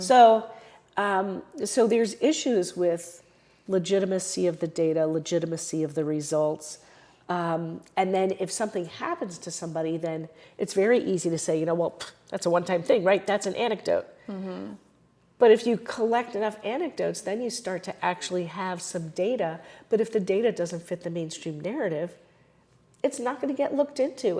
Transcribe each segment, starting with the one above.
So, so there's issues with legitimacy of the data, legitimacy of the results. And then if something happens to somebody, then it's very easy to say, well, that's a one-time thing, right? That's an anecdote. Mm-hmm. But if you collect enough anecdotes, then you start to actually have some data. But if the data doesn't fit the mainstream narrative, it's not going to get looked into.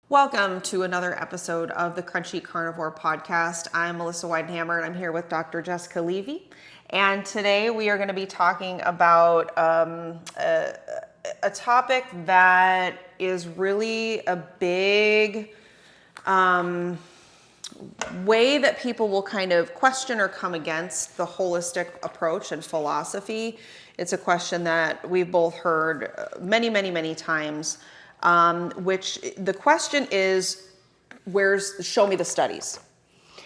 Welcome to another episode of the Crunchy Carnivore Podcast. I'm Melissa Weidenhammer, and I'm here with Dr. Jessica Levy. And today we are going to be talking about a topic that is really a big way that people will kind of question or come against the holistic approach and philosophy. It's a question that we've both heard many times. Which the question is, show me the studies.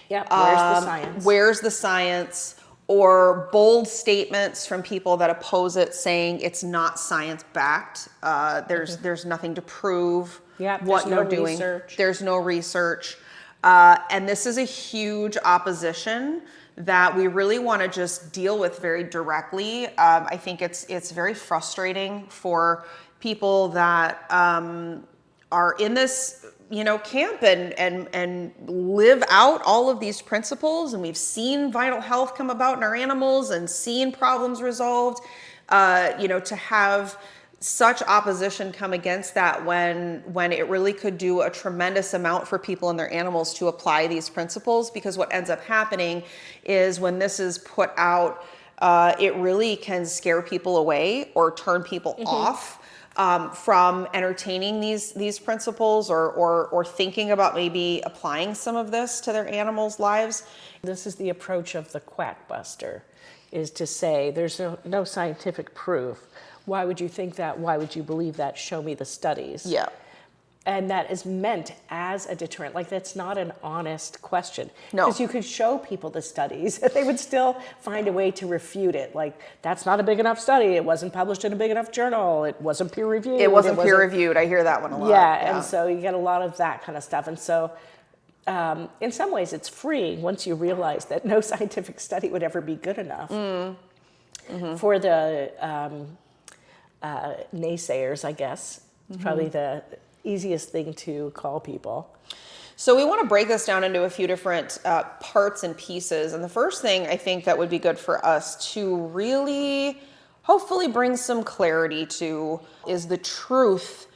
Yeah, where's the science? Where's the science? Or bold statements from people that oppose it saying it's not science backed. There's nothing to prove what you're doing. Research. There's no research. And this is a huge opposition that we really want to just deal with very directly. I think it's very frustrating for people that are in this, camp and live out all of these principles. And we've seen vital health come about in our animals and seen problems resolved. To have such opposition come against that when it really could do a tremendous amount for people and their animals to apply these principles. Because what ends up happening is when this is put out, it really can scare people away or turn people off. From entertaining these principles or thinking about maybe applying some of this to their animals' lives. This is the approach of the quackbuster, is to say there's no scientific proof. Why would you think that? Why would you believe that? Show me the studies. Yeah. And that is meant as a deterrent. Like, that's not an honest question. No. Because you could show people the studies, they would still find a way to refute it. Like, that's not a big enough study. It wasn't published in a big enough journal. It wasn't peer reviewed. It wasn't peer reviewed. I hear that one a lot. Yeah, and so you get a lot of that kind of stuff. And so in some ways it's freeing once you realize that no scientific study would ever be good enough for the naysayers, I guess. It's probably the easiest thing to call people. So we want to break this down into a few different parts and pieces. And the first thing I think that would be good for us to really hopefully bring some clarity to is the truth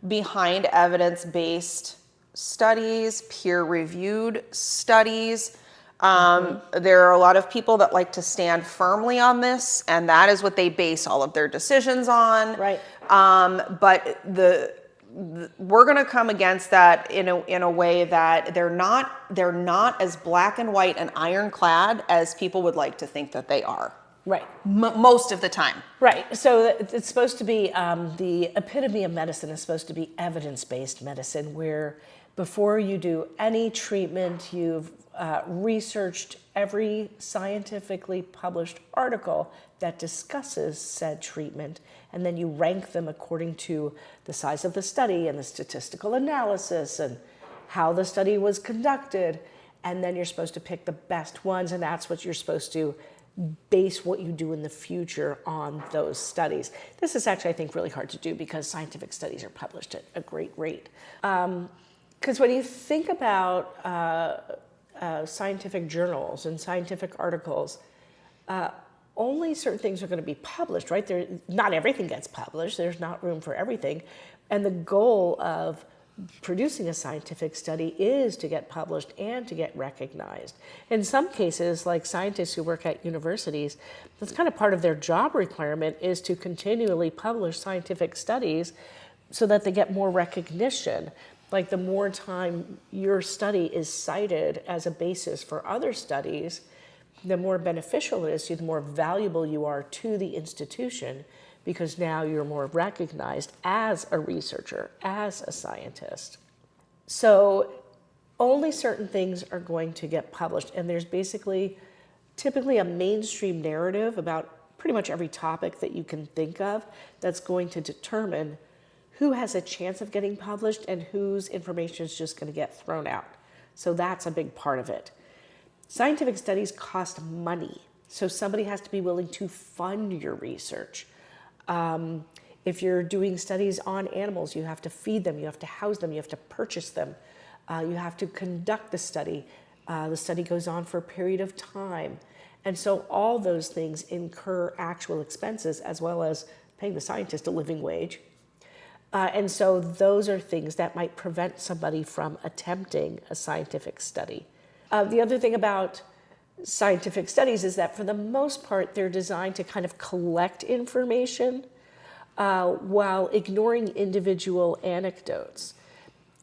behind evidence-based studies, peer-reviewed studies. There are a lot of people that like to stand firmly on this, and that is what they base all of their decisions on. Right. But we're going to come against that in a way that they're not as black and white and ironclad as people would like to think that they are. Right. Most of the time. Right. So it's supposed to be the epitome of medicine is supposed to be evidence-based medicine, where before you do any treatment, you've researched every scientifically published article that discusses said treatment, and then you rank them according to the size of the study and the statistical analysis and how the study was conducted, and then you're supposed to pick the best ones, and that's what you're supposed to base what you do in the future on those studies. This is actually, I think, really hard to do because scientific studies are published at a great rate. Because when you think about scientific journals and scientific articles, only certain things are going to be published, right? Not everything gets published. There's not room for everything. And the goal of producing a scientific study is to get published and to get recognized. In some cases, like scientists who work at universities, that's kind of part of their job requirement, is to continually publish scientific studies so that they get more recognition. Like, the more time your study is cited as a basis for other studies, the more beneficial it is to you, the more valuable you are to the institution, because now you're more recognized as a researcher, as a scientist. So only certain things are going to get published, and there's typically a mainstream narrative about pretty much every topic that you can think of that's going to determine who has a chance of getting published and whose information is just going to get thrown out. So that's a big part of it. Scientific studies cost money, so somebody has to be willing to fund your research. If you're doing studies on animals, you have to feed them, you have to house them, you have to purchase them, you have to conduct the study. The study goes on for a period of time. And so all those things incur actual expenses as well as paying the scientist a living wage. And so those are things that might prevent somebody from attempting a scientific study. The other thing about scientific studies is that for the most part, they're designed to kind of collect information while ignoring individual anecdotes.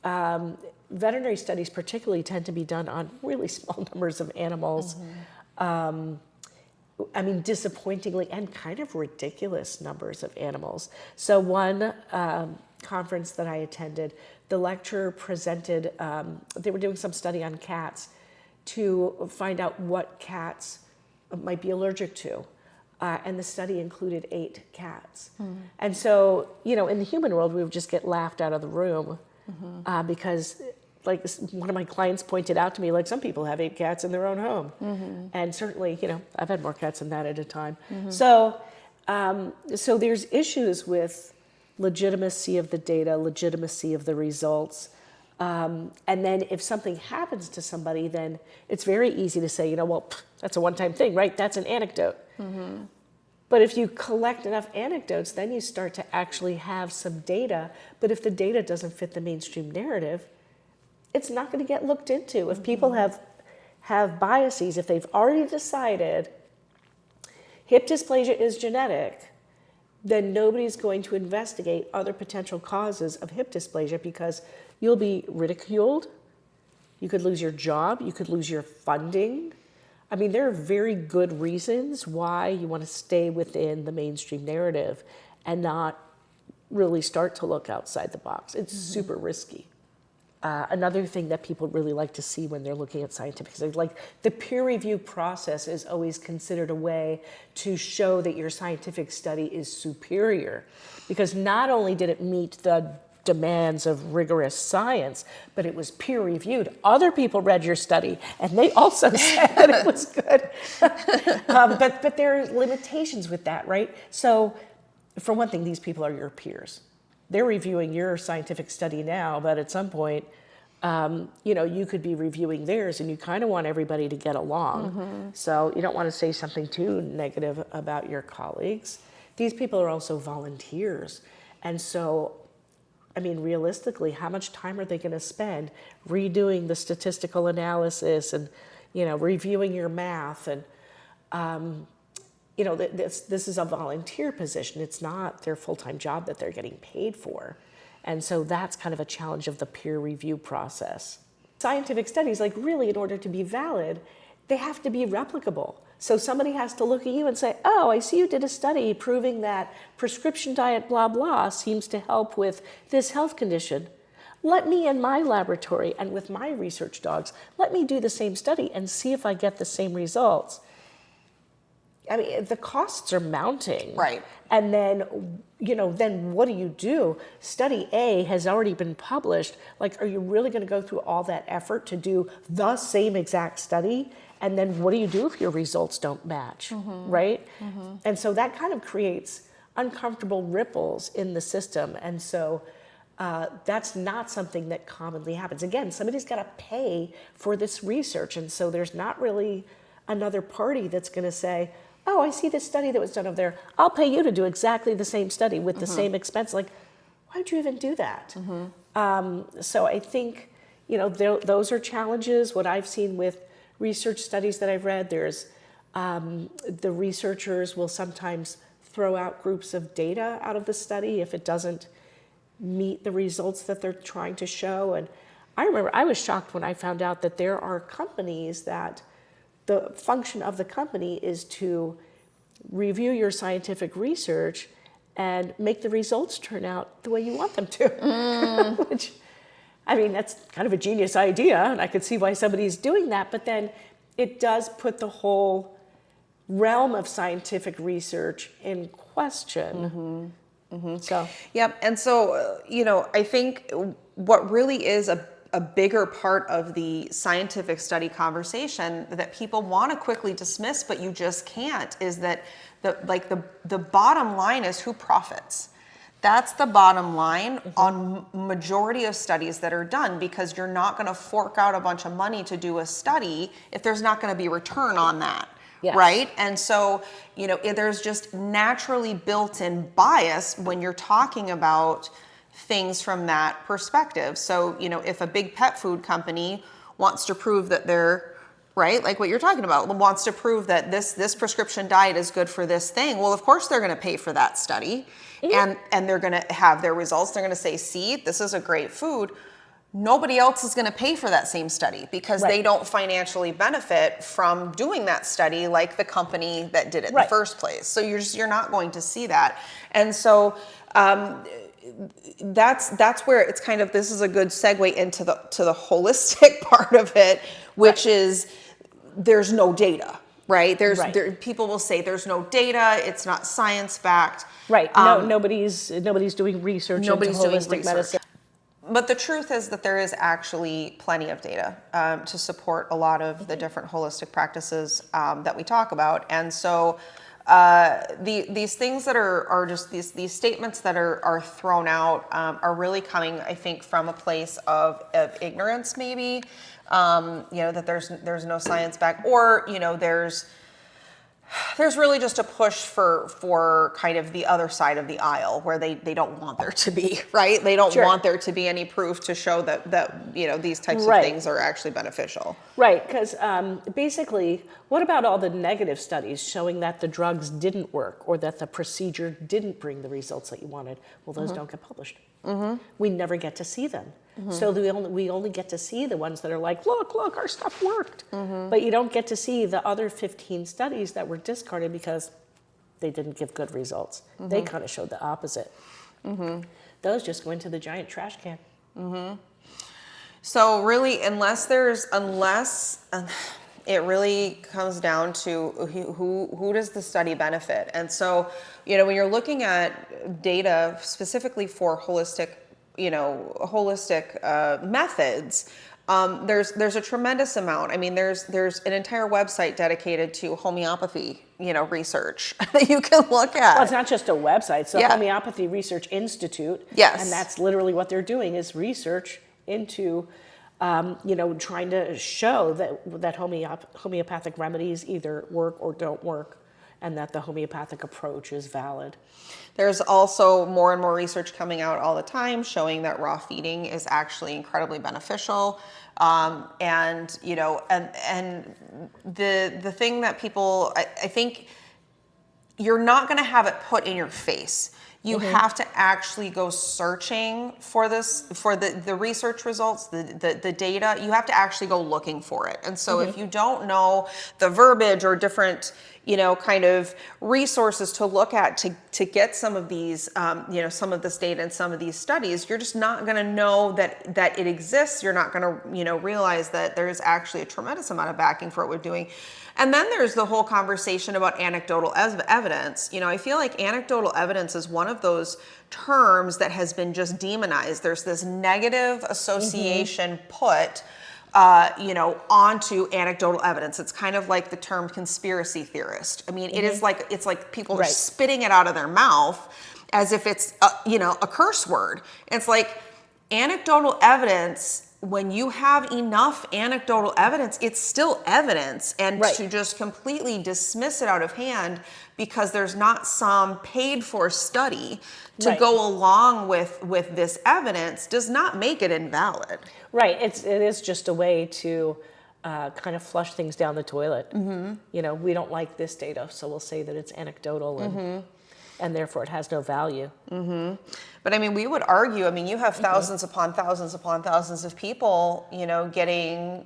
Veterinary studies particularly tend to be done on really small numbers of animals. I mean, disappointingly and kind of ridiculous numbers of animals. So one conference that I attended, the lecturer presented, they were doing some study on cats to find out what cats might be allergic to. And the study included 8 cats. And so, you know, in the human world, we would just get laughed out of the room because, like one of my clients pointed out to me, like some people have 8 cats in their own home. And certainly, you know, I've had more cats than that at a time. So there's issues with legitimacy of the data, legitimacy of the results. And then if something happens to somebody, then it's very easy to say, you know, well, that's a one-time thing, right? That's an anecdote. But if you collect enough anecdotes, then you start to actually have some data. But if the data doesn't fit the mainstream narrative, it's not going to get looked into. If people have biases, if they've already decided hip dysplasia is genetic, then nobody's going to investigate other potential causes of hip dysplasia because you'll be ridiculed, you could lose your job, you could lose your funding. I mean, there are very good reasons why you want to stay within the mainstream narrative and not really start to look outside the box. It's super risky. Another thing that people really like to see when they're looking at scientific studies, like the peer review process is always considered a way to show that your scientific study is superior, because not only did it meet the demands of rigorous science, but it was peer reviewed. Other people read your study and they also said that it was good. But there are limitations with that, right? So for one thing, these people are your peers. They're reviewing your scientific study now, but at some point, you know, you could be reviewing theirs, and you kind of want everybody to get along. So you don't want to say something too negative about your colleagues. These people are also volunteers. And so, I mean, realistically, how much time are they going to spend redoing the statistical analysis and, you know, reviewing your math? And, you know, this is a volunteer position. It's not their full-time job that they're getting paid for. And so that's kind of a challenge of the peer review process. Scientific studies, like really in order to be valid, they have to be replicable. So somebody has to look at you and say, oh, I see you did a study proving that prescription diet blah blah seems to help with this health condition. Let me in my laboratory and with my research dogs, let me do the same study and see if I get the same results. I mean, the costs are mounting. Right. And then, you know, then what do? Study A has already been published. Like, are you really going to go through all that effort to do the same exact study? And then what do you do if your results don't match, right? And so that kind of creates uncomfortable ripples in the system. And so that's not something that commonly happens. Again, somebody's got to pay for this research. And so there's not really another party that's going to say, oh, I see this study that was done over there. I'll pay you to do exactly the same study with the same expense. Like, why would you even do that? So I think, you know, those are challenges. What I've seen with research studies that I've read, there's the researchers will sometimes throw out groups of data out of the study if it doesn't meet the results that they're trying to show. And I remember I was shocked when I found out that there are companies that the function of the company is to review your scientific research and make the results turn out the way you want them to. Which, I mean, that's kind of a genius idea, and I could see why somebody's doing that, but then it does put the whole realm of scientific research in question. So, Yep. And so, I think what really is a bigger part of the scientific study conversation that people want to quickly dismiss, but you just can't, is that the bottom line is who profits. That's the bottom line on majority of studies that are done, because you're not going to fork out a bunch of money to do a study if there's not going to be return on that. Yes. Right? And so, there's just naturally built-in bias when you're talking about things from that perspective. So, if a big pet food company wants to prove that they're, right, like what you're talking about, wants to prove that this prescription diet is good for this thing, well, of course they're going to pay for that study. And they're going to have their results. They're going to say, see, this is a great food. Nobody else is going to pay for that same study, because they don't financially benefit from doing that study like the company that did it in the first place. So you're not going to see that. And so that's where it's kind of, this is a good segue into the holistic part of it, which is there's no data. Right? People will say there's no data. It's not science backed. Right. Nobody's doing research into holistic medicine. But the truth is that there is actually plenty of data to support a lot of the different holistic practices that we talk about. And so these things that are just these statements that are thrown out are really coming, I think, from a place of ignorance, maybe. That there's no science back, or there's really just a push for kind of the other side of the aisle, where they don't want there to be, right? They don't want there to be any proof to show that these types of things are actually beneficial. Right, because basically, what about all the negative studies showing that the drugs didn't work or that the procedure didn't bring the results that you wanted? Well, those don't get published. We never get to see them. So we only get to see the ones that are like, look, our stuff worked. But you don't get to see the other 15 studies that were discarded because they didn't give good results. They kind of showed the opposite. Those just go into the giant trash can. So really, unless it really comes down to who does the study benefit. And so, when you're looking at data specifically for holistic methods, there's a tremendous amount. I mean, there's an entire website dedicated to homeopathy, research that you can look at. Well, it's not just a website. It's the Homeopathy Research Institute. Yes. And that's literally what they're doing, is research into trying to show that homeopathic remedies either work or don't work, and that the homeopathic approach is valid. There's also more and more research coming out all the time showing that raw feeding is actually incredibly beneficial. And the thing that people, I think, you're not going to have it put in your face. You have to actually go searching for the research results, the data. You have to actually go looking for it. And so if you don't know the verbiage or different, kind of resources to look at to get some of these, some of this data and some of these studies, you're just not going to know that it exists. You're not going to, realize that there is actually a tremendous amount of backing for what we're doing. And then there's the whole conversation about anecdotal evidence. I feel like anecdotal evidence is one of those terms that has been just demonized. There's this negative association put, onto anecdotal evidence. It's kind of like the term conspiracy theorist. I mean, it's like people are spitting it out of their mouth as if it's, a curse word. It's like anecdotal evidence. When you have enough anecdotal evidence, it's still evidence. And to just completely dismiss it out of hand because there's not some paid for study to go along with this evidence does not make it invalid. Right. It is just a way to kind of flush things down the toilet. We don't like this data, so we'll say that it's anecdotal and therefore it has no value. But I mean, we would argue, you have thousands upon thousands upon thousands of people, getting,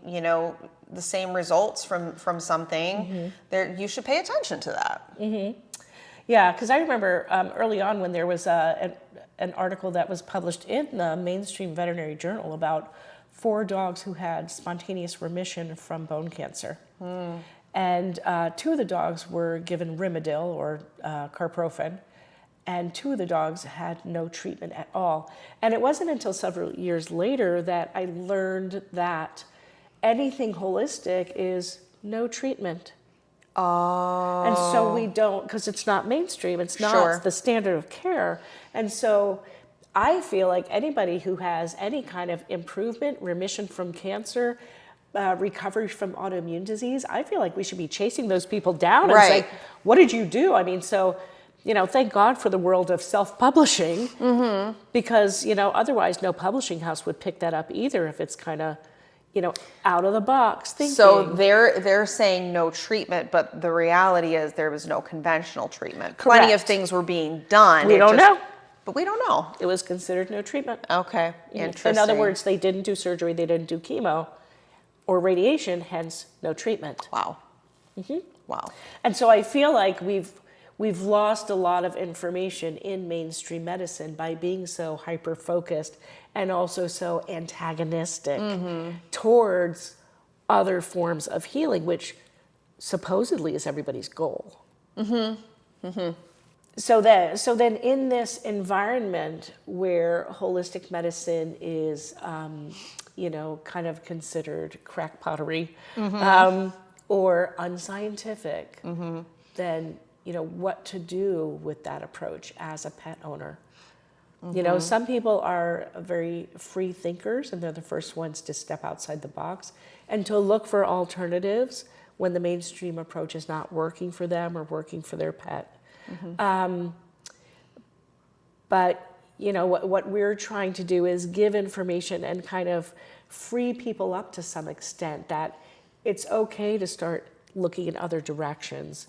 the same results from something. You should pay attention to that. Yeah, because I remember early on when there was an article that was published in the mainstream veterinary journal about 4 dogs who had spontaneous remission from bone cancer. And 2 of the dogs were given Rimadyl or carprofen, and 2 of the dogs had no treatment at all. And it wasn't until several years later that I learned that anything holistic is no treatment. Oh. And so we don't, because it's not mainstream, it's not Sure. the standard of care. And so I feel like anybody who has any kind of improvement, remission from cancer, recovery from autoimmune disease, I feel like we should be chasing those people down and Right. say, what did you do? I mean, so, thank God for the world of self-publishing, because, otherwise no publishing house would pick that up either if it's kind of, out of the box thinking. So they're saying no treatment, but the reality is there was no conventional treatment. Plenty of Correct. things were being done. We don't know. But we don't know. It was considered no treatment. Okay, interesting. In other words, they didn't do surgery, they didn't do chemo or radiation, hence no treatment. Wow. Wow. And so I feel like we've lost a lot of information in mainstream medicine by being so hyper-focused and also so antagonistic towards other forms of healing, which supposedly is everybody's goal. So then in this environment where holistic medicine is, kind of considered crackpottery or unscientific, then, what to do with that approach as a pet owner. Some people are very free thinkers and they're the first ones to step outside the box and to look for alternatives when the mainstream approach is not working for them or working for their pet. But what we're trying to do is give information and kind of free people up to some extent that it's okay to start looking in other directions.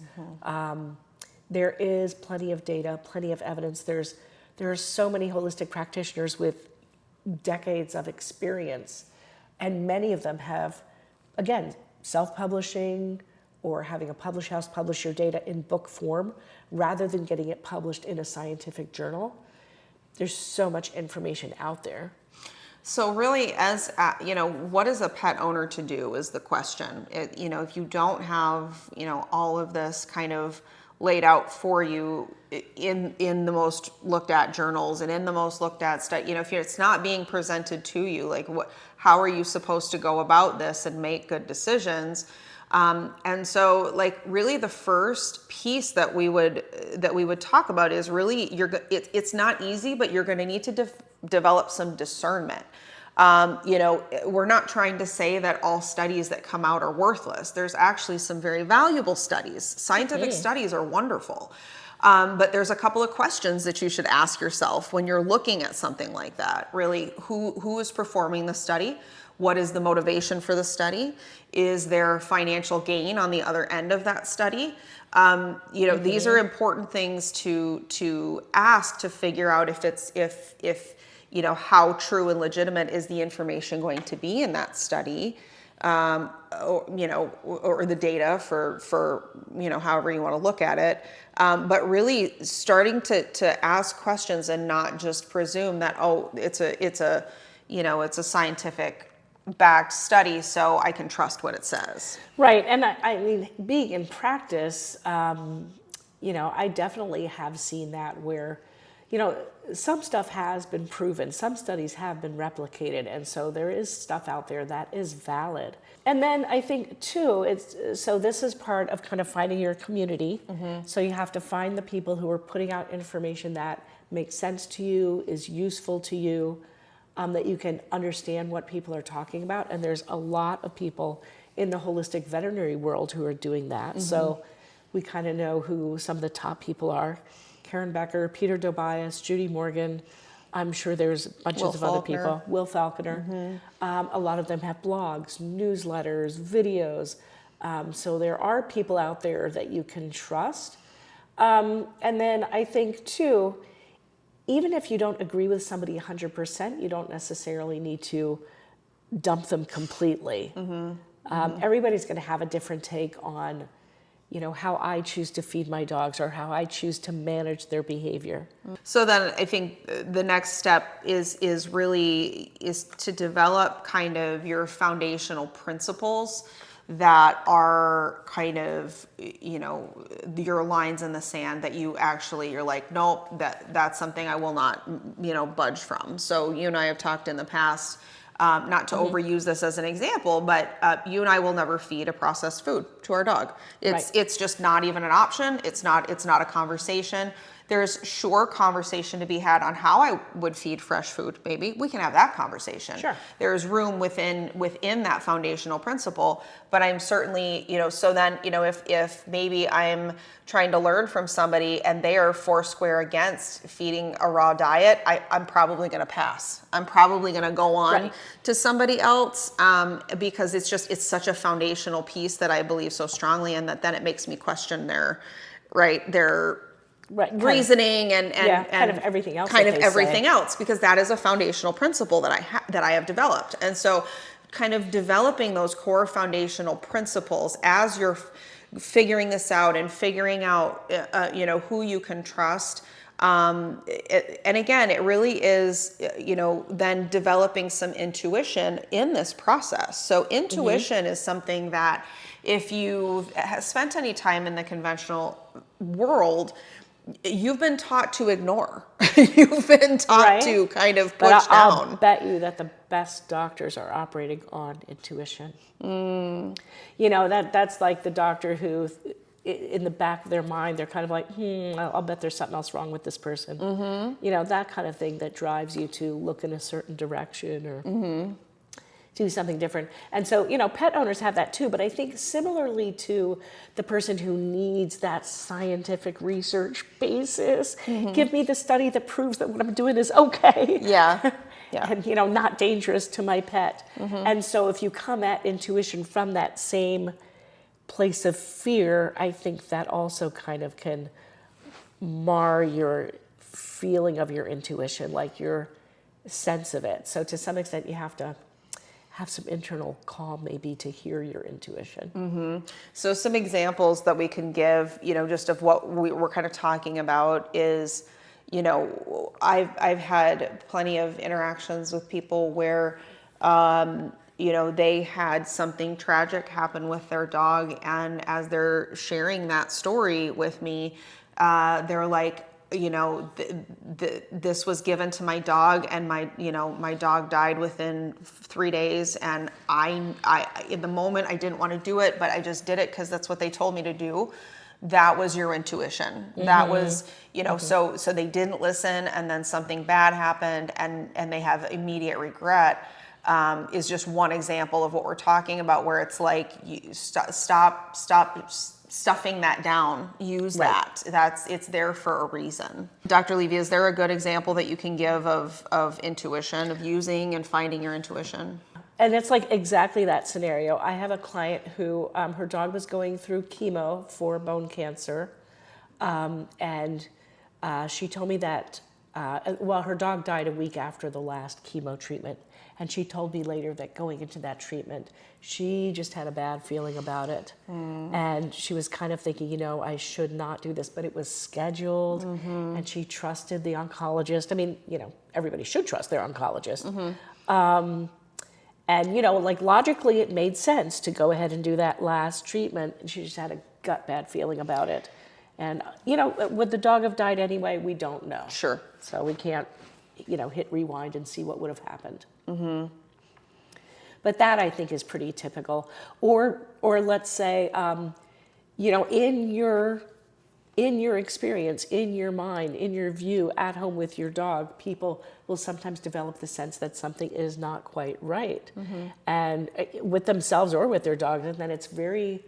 There is plenty of data, plenty of evidence. There are so many holistic practitioners with decades of experience, and many of them have, again, self-publishing or having a publish house publish your data in book form rather than getting it published in a scientific journal. There's so much information out there. So really, what is a pet owner to do is the question. If you don't have, all of this kind of laid out for you in the most looked at journals and in the most looked at study, if it's not being presented to you, like how are you supposed to go about this and make good decisions? And so, really, the first piece that we would talk about is really it's not easy, but you're going to need to develop some discernment. We're not trying to say that all studies that come out are worthless. There's actually some very valuable studies. Scientific studies are wonderful. But there's a couple of questions that you should ask yourself when you're looking at something like that. Really, who is performing the study? What is the motivation for the study? Is there financial gain on the other end of that study? These are important things to ask to figure out if how true and legitimate is the information going to be in that study, or the data for however you want to look at it. But really starting to ask questions and not just presume that, it's a scientific backed study, so I can trust what it says. Right, and I mean, being in practice, I definitely have seen that where, some stuff has been proven, some studies have been replicated, and so there is stuff out there that is valid. And then I think too, this is part of kind of finding your community. So you have to find the people who are putting out information that makes sense to you, is useful to you, that you can understand what people are talking about. And there's a lot of people in the holistic veterinary world who are doing that. So we kind of know who some of the top people are. Karen Becker, Peter Tobias, Judy Morgan. I'm sure there's bunches of other people. Will Falconer. A lot of them have blogs, newsletters, videos. So there are people out there that you can trust. And then I think too, even if you don't agree with somebody 100%, you don't necessarily need to dump them completely. Everybody's going to have a different take on, how I choose to feed my dogs or how I choose to manage their behavior. So then I think the next step is to develop kind of your foundational principles that are kind of, you know, your lines in the sand that you actually, you're like, nope, that's something I will not, you know, budge from. So you and I have talked in the past, not to overuse this as an example, but you and I will never feed a processed food to our dog. It's just not even an option. It's not a conversation. There's sure conversation to be had on how I would feed fresh food. Maybe we can have that conversation. Sure. There's room within that foundational principle, but I'm certainly, you know, so then, you know, if maybe I'm trying to learn from somebody and they are foursquare against feeding a raw diet, I'm probably going to pass. I'm probably going to go on to somebody else, because it's such a foundational piece that I believe so strongly in, that then it makes me question their reasoning and kind of everything else. Kind of everything else, because that is a foundational principle that I have developed. And so kind of developing those core foundational principles as you're figuring this out and figuring out, you know, who you can trust. And again, it really is, you know, then developing some intuition in this process. So intuition is something that if you've spent any time in the conventional world, you've been taught to ignore. You've been taught to kind of push down. I'll bet you that the best doctors are operating on intuition. You know, that's like the doctor who, in the back of their mind, they're kind of like, I'll bet there's something else wrong with this person. You know, that kind of thing that drives you to look in a certain direction or do something different. And so, you know, pet owners have that too, but I think similarly to the person who needs that scientific research basis, give me the study that proves that what I'm doing is okay. Yeah. And, you know, not dangerous to my pet. And so if you come at intuition from that same place of fear, I think that also kind of can mar your feeling of your intuition, like your sense of it. So to some extent, you have to have some internal calm maybe to hear your intuition. So some examples that we can give, you know, just of what we're kind of talking about is, you know, I've had plenty of interactions with people where, you know, they had something tragic happen with their dog, and as they're sharing that story with me, they're like, you know, this was given to my dog, and my dog died within 3 days, and I in the moment I didn't want to do it, but I just did it because that's what they told me to do. That was your intuition. That was, you know, so they didn't listen, and then something bad happened, and they have immediate regret. Is just one example of what we're talking about, where it's like, you stop stuffing that down. Use that. It's there for a reason. Dr. Levy, is there a good example that you can give of intuition, of using and finding your intuition? And it's like exactly that scenario. I have a client who, her dog was going through chemo for bone cancer. And she told me that, her dog died a week after the last chemo treatment. And she told me later that going into that treatment, she just had a bad feeling about it. And she was kind of thinking, you know, I should not do this, but it was scheduled, and she trusted the oncologist. I mean, you know, everybody should trust their oncologist. And, you know, like logically it made sense to go ahead and do that last treatment. And she just had a gut bad feeling about it. And, you know, would the dog have died anyway? We don't know. Sure. So we can't, you know, hit rewind and see what would have happened. But that, I think, is pretty typical. Or let's say, you know, in your experience, in your mind, in your view, at home with your dog, people will sometimes develop the sense that something is not quite right, and with themselves or with their dog, and then it's very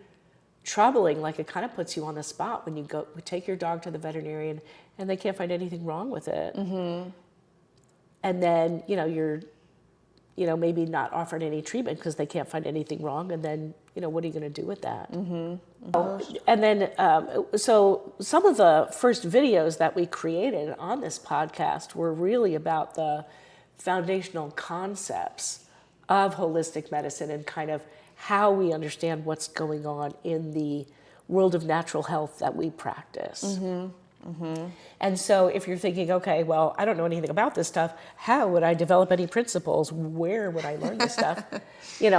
troubling. Like, it kind of puts you on the spot when you take your dog to the veterinarian and they can't find anything wrong with it, and then, you know, you're, you know, maybe not offered any treatment because they can't find anything wrong, and then, you know, what are you going to do with that? And then, so some of the first videos that we created on this podcast were really about the foundational concepts of holistic medicine and kind of how we understand what's going on in the world of natural health that we practice. And so if you're thinking, okay, well, I don't know anything about this stuff, how would I develop any principles? Where would I learn this stuff?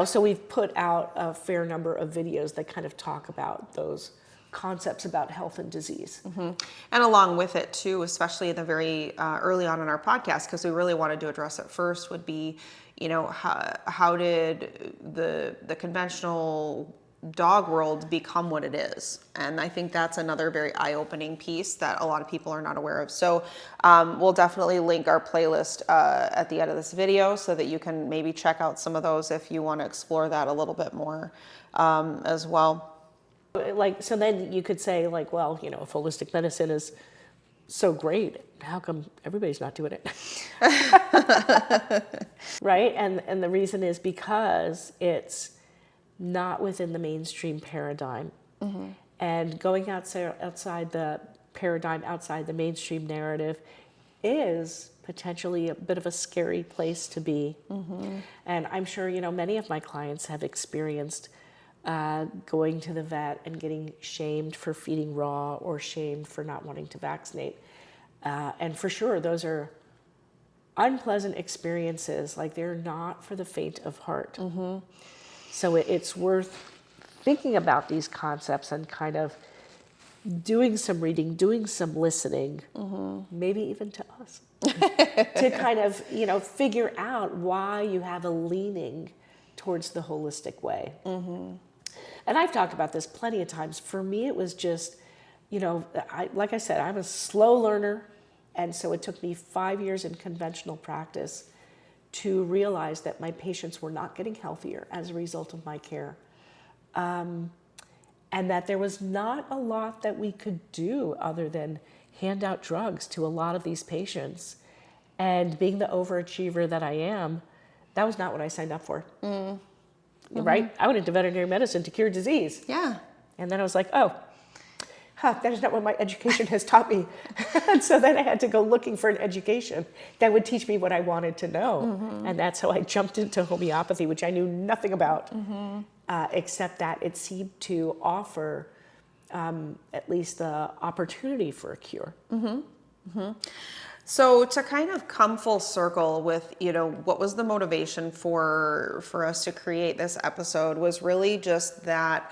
So we've put out a fair number of videos that kind of talk about those concepts about health and disease. And along with it too, especially in the very early on in our podcast, because we really wanted to address it first, would be, how did the conventional dog world become what it is? And I think that's another very eye-opening piece that a lot of people are not aware of. So we'll definitely link our playlist at the end of this video so that you can maybe check out some of those if you want to explore that a little bit more as well. So then you could say well, if holistic medicine is so great, how come everybody's not doing it? Right? And the reason is because it's not within the mainstream paradigm. And going outside the paradigm, outside the mainstream narrative, is potentially a bit of a scary place to be. And I'm sure, many of my clients have experienced going to the vet and getting shamed for feeding raw or shamed for not wanting to vaccinate. And for sure, those are unpleasant experiences. They're not for the faint of heart. So it's worth thinking about these concepts and kind of doing some reading, doing some listening, maybe even to us, to kind of, figure out why you have a leaning towards the holistic way. And I've talked about this plenty of times. For me, it was just, like I said, I'm a slow learner. And so it took me 5 years in conventional practice to realize that my patients were not getting healthier as a result of my care. And that there was not a lot that we could do other than hand out drugs to a lot of these patients. And being the overachiever that I am, that was not what I signed up for. Right? I went into veterinary medicine to cure disease. Yeah. And then I was like, that is not what my education has taught me. And so then I had to go looking for an education that would teach me what I wanted to know. And that's how I jumped into homeopathy, which I knew nothing about, except that it seemed to offer at least the opportunity for a cure. So to kind of come full circle with, what was the motivation for us to create this episode was really just that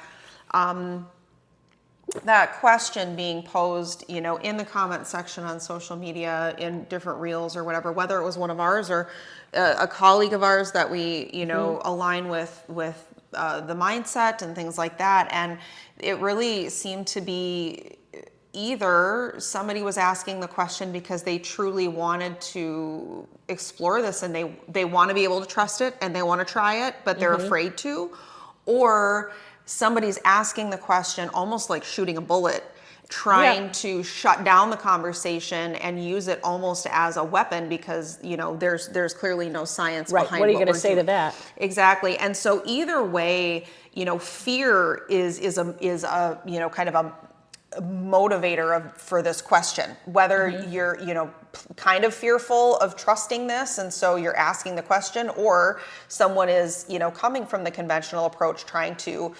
that question being posed, in the comment section on social media, in different reels or whatever, whether it was one of ours or a colleague of ours that we, align with the mindset and things like that. And it really seemed to be either somebody was asking the question because they truly wanted to explore this and they want to be able to trust it and they want to try it, but they're afraid to, or somebody's asking the question almost like shooting a bullet, trying to shut down the conversation and use it almost as a weapon because, there's clearly no science behind what are you going to say doing. to that? Exactly. And so either way, fear is a kind of a motivator for this question, whether you're kind of fearful of trusting this and so you're asking the question, or someone is coming from the conventional approach trying to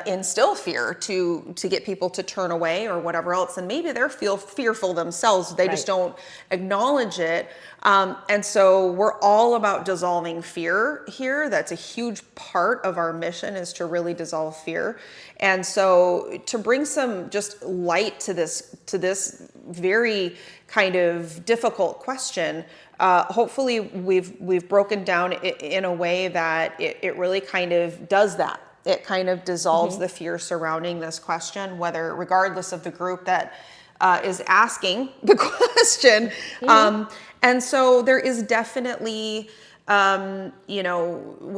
instill fear to get people to turn away or whatever else, and maybe they're fearful themselves, they just don't acknowledge it. And so we're all about dissolving fear here. That's a huge part of our mission, is to really dissolve fear. And so to bring some just light to this very kind of difficult question, hopefully we've broken down in a way that it really kind of does that. It kind of dissolves the fear surrounding this question, regardless of the group that is asking the question. And so there is definitely, when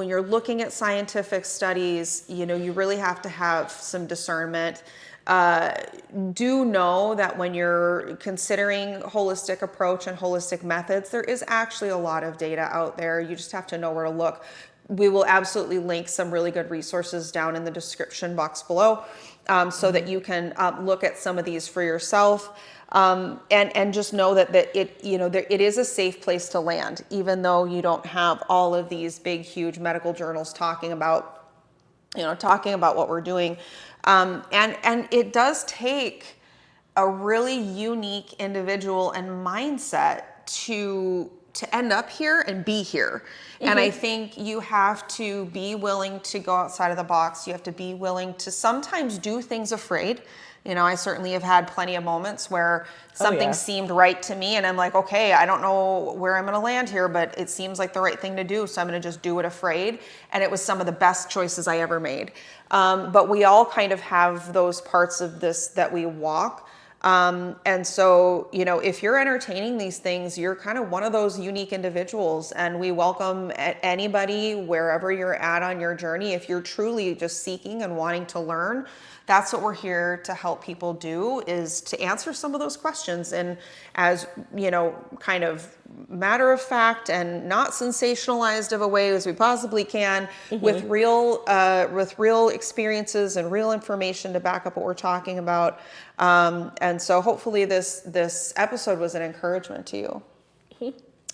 you're looking at scientific studies, you really have to have some discernment. Do know that when you're considering holistic approach and holistic methods, there is actually a lot of data out there. You just have to know where to look. We will absolutely link some really good resources down in the description box below, so that you can look at some of these for yourself. And just know that it is a safe place to land, even though you don't have all of these big, huge medical journals talking about what we're doing. And it does take a really unique individual and mindset to end up here and be here. And I think you have to be willing to go outside of the box. You have to be willing to sometimes do things afraid. You know, I certainly have had plenty of moments where something seemed right to me and I'm like, okay, I don't know where I'm going to land here, but it seems like the right thing to do. So I'm going to just do it afraid. And it was some of the best choices I ever made. But we all kind of have those parts of this that we walk. And so, you know, if you're entertaining these things, you're kind of one of those unique individuals, and we welcome anybody wherever you're at on your journey. If you're truly just seeking and wanting to learn, that's what we're here to help people do, is to answer some of those questions. And as, you know, kind of matter of fact and not sensationalized of a way as we possibly can, with real experiences and real information to back up what we're talking about. And so hopefully this episode was an encouragement to you.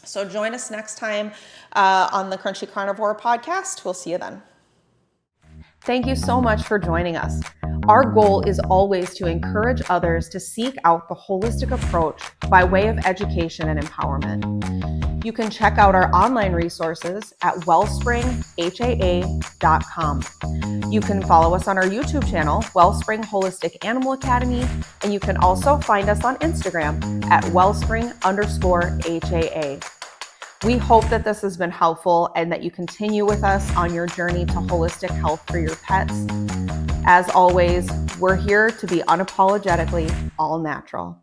So join us next time on the Crunchy Carnivore podcast. We'll see you then. Thank you so much for joining us. Our goal is always to encourage others to seek out the holistic approach by way of education and empowerment. You can check out our online resources at wellspringhaa.com. You can follow us on our YouTube channel, Wellspring Holistic Animal Academy, and you can also find us on Instagram at wellspring_HAA. We hope that this has been helpful and that you continue with us on your journey to holistic health for your pets. As always, we're here to be unapologetically all natural.